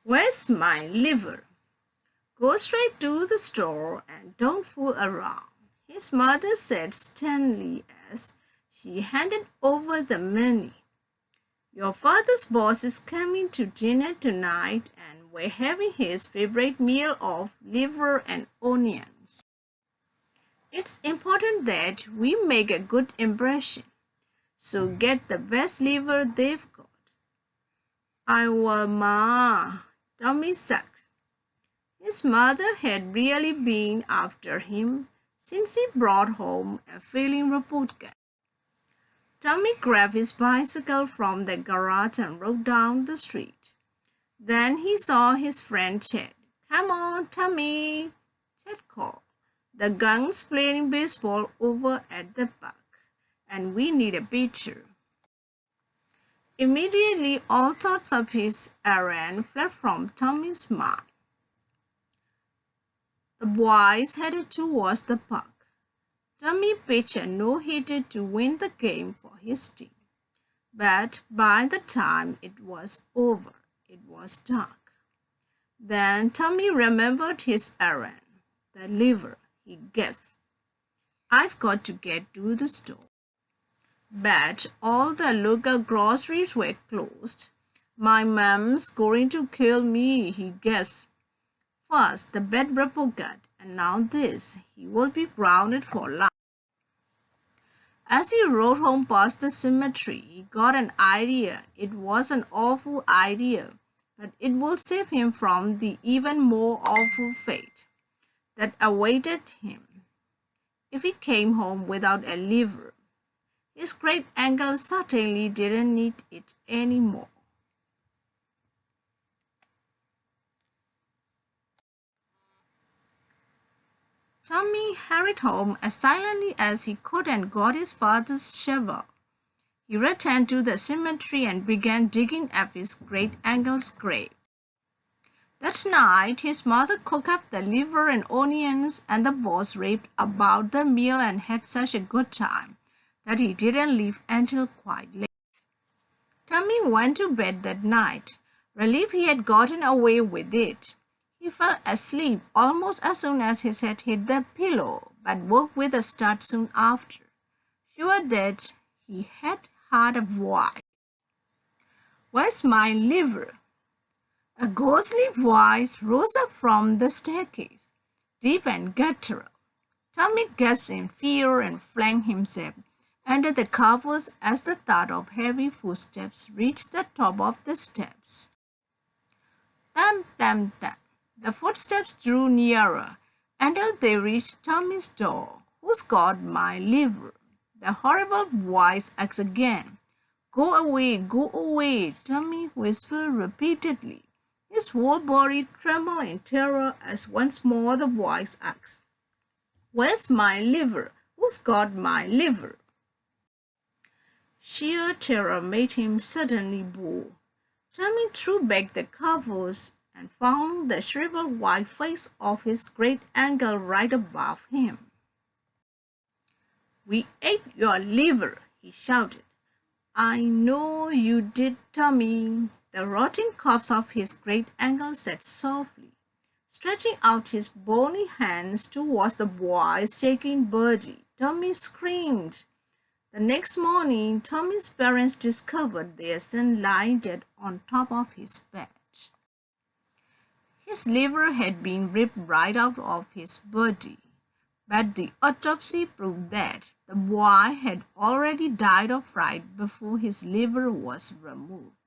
Where's my liver? Go straight to the store and don't fool around, his mother said sternly as she handed over the money. Your father's boss is coming to dinner tonight and we're having his favorite meal of liver and onions. It's important that we make a good impression, so get the best liver they've got. I will, Ma. Tommy sucked. His mother had really been after him since he brought home a failing report card. Tommy grabbed his bicycle from the garage and rode down the street. Then he saw his friend Chet. Come on, Tommy, Chet called. The gang's playing baseball over at the park, and we need a pitcher. Immediately, all thoughts of his errand fled from Tommy's mind. The boys headed towards the park. Tommy pitched a no-hitter to win the game for his team. But by the time it was over, it was dark. Then Tommy remembered his errand. The liver, he guessed. I've got to get to the store. But all the local groceries were closed. My mom's going to kill me, he guessed. First the bad report card, and now this. He will be grounded for life. As he rode home past the cemetery, he got an idea. It was an awful idea, but it would save him from the even more awful fate that awaited him if he came home without a liver. His great uncle certainly didn't need it anymore. Tommy hurried home as silently as he could and got his father's shovel. He returned to the cemetery and began digging up his great uncle's grave. That night, his mother cooked up the liver and onions, and the boss raved about the meal and had such a good time that he didn't leave until quite late. Tommy went to bed that night, relieved he had gotten away with it. He fell asleep almost as soon as his head hit the pillow, but woke with a start soon after, sure that he had heard a voice. Where's my liver? A ghostly voice rose up from the staircase, deep and guttural. Tommy gasped in fear and flung himself under the covers as the thud of heavy footsteps reached the top of the steps. Thump, thump, thump. The footsteps drew nearer until they reached Tommy's door. Who's got my liver? The horrible voice asked again. Go away, Tommy whispered repeatedly. His whole body trembled in terror as once more the voice asked, Where's my liver? Who's got my liver? Sheer terror made him suddenly bold. Tommy threw back the covers and found the shriveled white face of his great uncle right above him. We ate your liver, he shouted. I know you did, Tommy. The rotting corpse of his great uncle said softly, stretching out his bony hands towards the boy's shaking body. Tommy screamed. The next morning, Tommy's parents discovered their son lying dead on top of his bed. His liver had been ripped right out of his body, but the autopsy proved that the boy had already died of fright before his liver was removed.